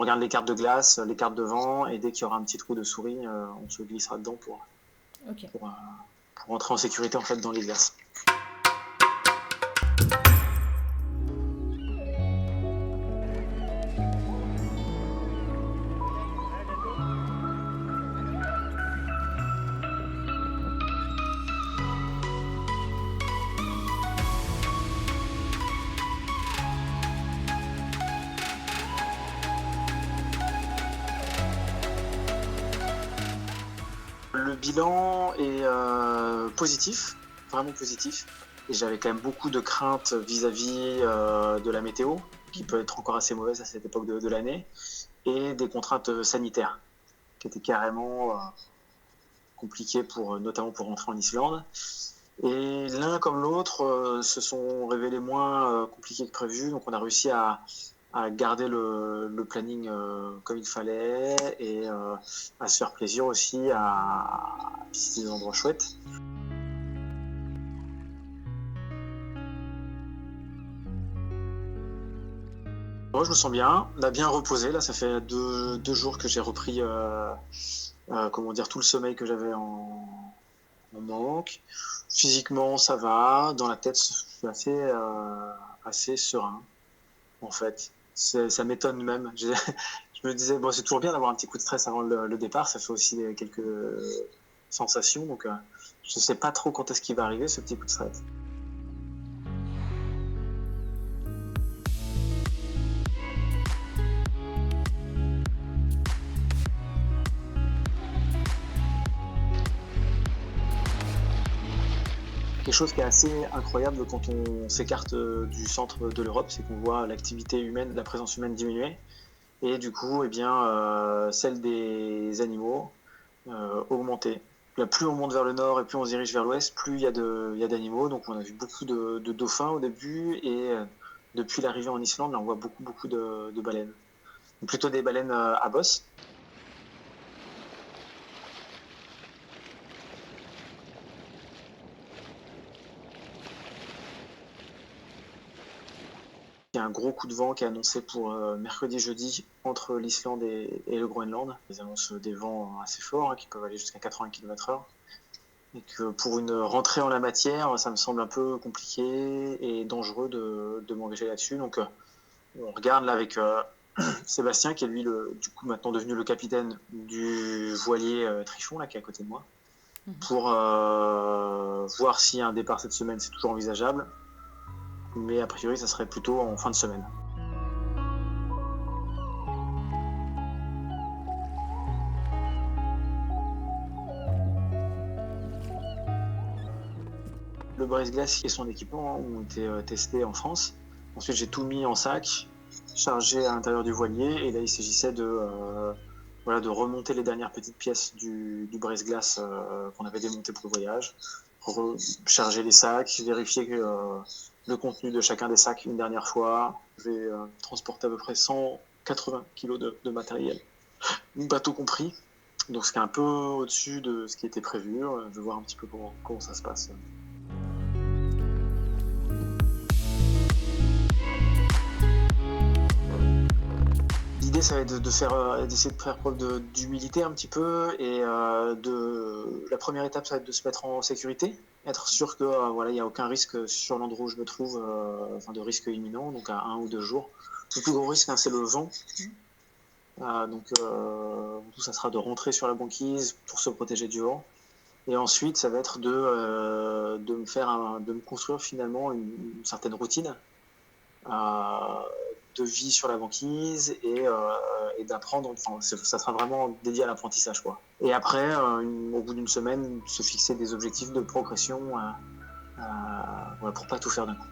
regarde les cartes de glace, les cartes de vent, et dès qu'il y aura un petit trou de souris, on se glissera dedans Ok. pour rentrer en sécurité en fait dans les glaces. Le bilan est positif, vraiment positif. Et j'avais quand même beaucoup de craintes vis-à-vis de la météo, qui peut être encore assez mauvaise à cette époque de l'année, et des contraintes sanitaires, qui étaient carrément compliquées, notamment pour rentrer en Islande. Et l'un comme l'autre se sont révélés moins compliqués que prévu, donc on a réussi à garder le planning comme il fallait, et à se faire plaisir aussi, à visiter des endroits chouettes. Moi, je me sens bien, on a bien reposé. Là, ça fait deux jours que j'ai repris tout le sommeil que j'avais en manque. Physiquement, ça va. Dans la tête, je suis assez serein, en fait. Ça m'étonne même. Je me disais, bon, c'est toujours bien d'avoir un petit coup de stress avant le départ. Ça fait aussi quelques sensations. Donc, je ne sais pas trop quand est-ce qu'il va arriver, ce petit coup de stress. Quelque chose qui est assez incroyable quand on s'écarte du centre de l'Europe, c'est qu'on voit l'activité humaine, la présence humaine diminuer, et du coup, celle des animaux augmenter. Plus on monte vers le nord et plus on se dirige vers l'ouest, plus il y a d'animaux. Donc on a vu beaucoup de dauphins au début, et depuis l'arrivée en Islande, là, on voit beaucoup de baleines. Donc, plutôt des baleines à bosse. Il y a un gros coup de vent qui est annoncé pour mercredi-jeudi entre l'Islande et le Groenland. Ils annoncent des vents assez forts, qui peuvent aller jusqu'à 80 km/h. Et que pour une rentrée en la matière, ça me semble un peu compliqué et dangereux de m'engager là-dessus. Donc on regarde là avec Sébastien, qui est lui du coup maintenant devenu le capitaine du voilier Trichon, là, qui est à côté de moi, pour voir si un départ cette semaine c'est toujours envisageable. Mais a priori, ça serait plutôt en fin de semaine. Le brise-glace et son équipement ont été testés en France. Ensuite, j'ai tout mis en sac, chargé à l'intérieur du voilier, et là, il s'agissait de remonter les dernières petites pièces du brise-glace qu'on avait démonté pour le voyage, charger les sacs, vérifier le contenu de chacun des sacs une dernière fois. Je vais transporter à peu près 180 kg de matériel, bateau compris, donc ce qui est un peu au-dessus de ce qui était prévu. Je vais voir un petit peu comment ça se passe. L'idée, ça va être d'essayer de faire preuve d'humilité un petit peu, et la première étape, ça va être de se mettre en sécurité, être sûr que il n'y a aucun risque sur l'endroit où je me trouve, de risque imminent, donc à 1 ou 2 jours. Le plus gros risque, c'est le vent. Tout ça sera de rentrer sur la banquise pour se protéger du vent. Et ensuite, ça va être de me construire finalement une certaine routine de vie sur la banquise, et d'apprendre. Ça sera vraiment dédié à l'apprentissage, quoi. Et après, au bout d'une semaine, se fixer des objectifs de progression pour pas tout faire d'un coup.